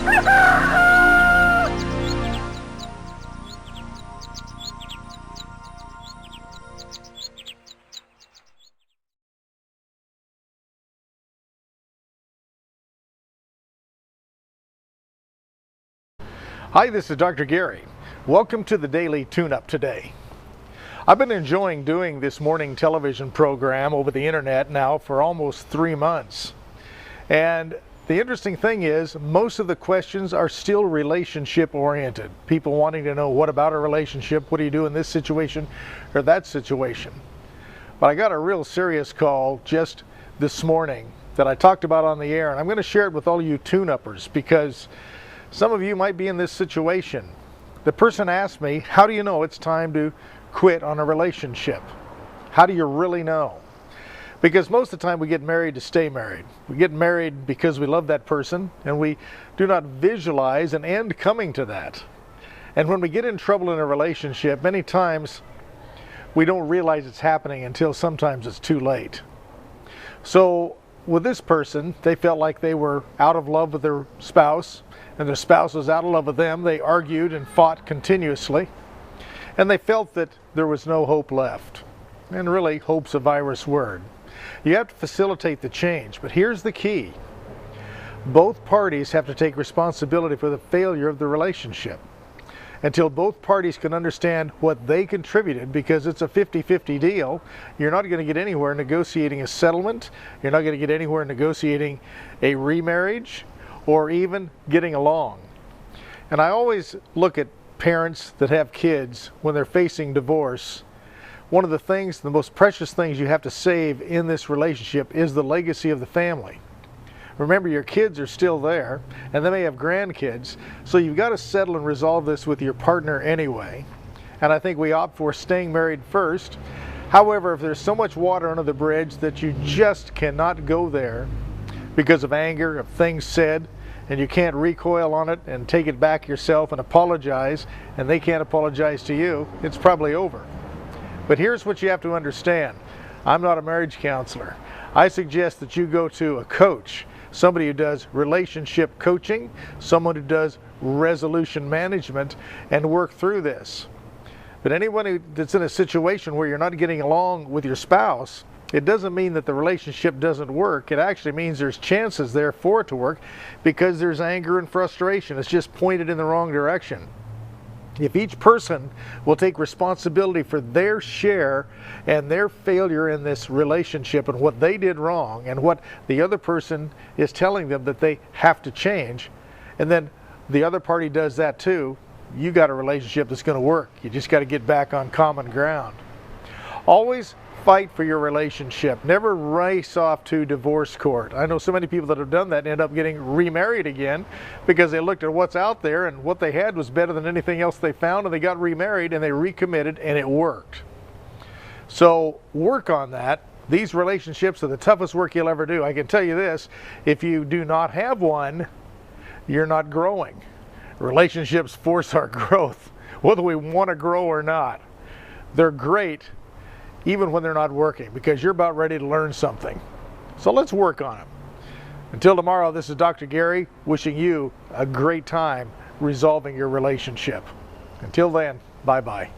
Hi, this is Dr. Gary. Welcome to the Daily Tune-Up today. I've been enjoying doing this morning television program over the internet now for almost 3 months. And the interesting thing is, most of the questions are still relationship oriented. People wanting to know, what about a relationship? What do you do in this situation or that situation? But I got a real serious call just this morning that I talked about on the air, and I'm going to share it with all you tune-uppers because some of you might be in this situation. The person asked me, how do you know it's time to quit on a relationship? How do you really know? Because most of the time we get married to stay married. We get married because we love that person and we do not visualize an end coming to that. And when we get in trouble in a relationship, many times we don't realize it's happening until sometimes it's too late. So with this person, they felt like they were out of love with their spouse, and their spouse was out of love with them. They argued and fought continuously, and they felt that there was no hope left. And really, hope's a virus word. You have to facilitate the change, but here's the key. Both parties have to take responsibility for the failure of the relationship. Until both parties can understand what they contributed, because it's a 50-50 deal, you're not going to get anywhere negotiating a settlement, you're not going to get anywhere negotiating a remarriage, or even getting along. And I always look at parents that have kids when they're facing divorce. One of the things, the most precious things you have to save in this relationship is the legacy of the family. Remember, your kids are still there, and they may have grandkids, so you've got to settle and resolve this with your partner anyway. And I think we opt for staying married first. However, if there's so much water under the bridge that you just cannot go there because of anger, of things said, and you can't recoil on it and take it back yourself and apologize, and they can't apologize to you, it's probably over. But here's what you have to understand. I'm not a marriage counselor. I suggest that you go to a coach, somebody who does relationship coaching, someone who does resolution management, and work through this. But anyone that's in a situation where you're not getting along with your spouse, it doesn't mean that the relationship doesn't work. It actually means there's chances there for it to work because there's anger and frustration. It's just pointed in the wrong direction. If each person will take responsibility for their share and their failure in this relationship and what they did wrong and what the other person is telling them that they have to change, and then the other party does that too, you got a relationship that's going to work. You just got to get back on common ground. Always fight for your relationship. Never race off to divorce court. I know so many people that have done that and end up getting remarried again because they looked at what's out there and what they had was better than anything else they found, and they got remarried and they recommitted and it worked. So work on that. These relationships are the toughest work you'll ever do. I can tell you this, if you do not have one, you're not growing. Relationships force our growth, whether we want to grow or not. They're great even when they're not working, because you're about ready to learn something. So let's work on them. Until tomorrow, this is Dr. Gary wishing you a great time resolving your relationship. Until then, bye-bye.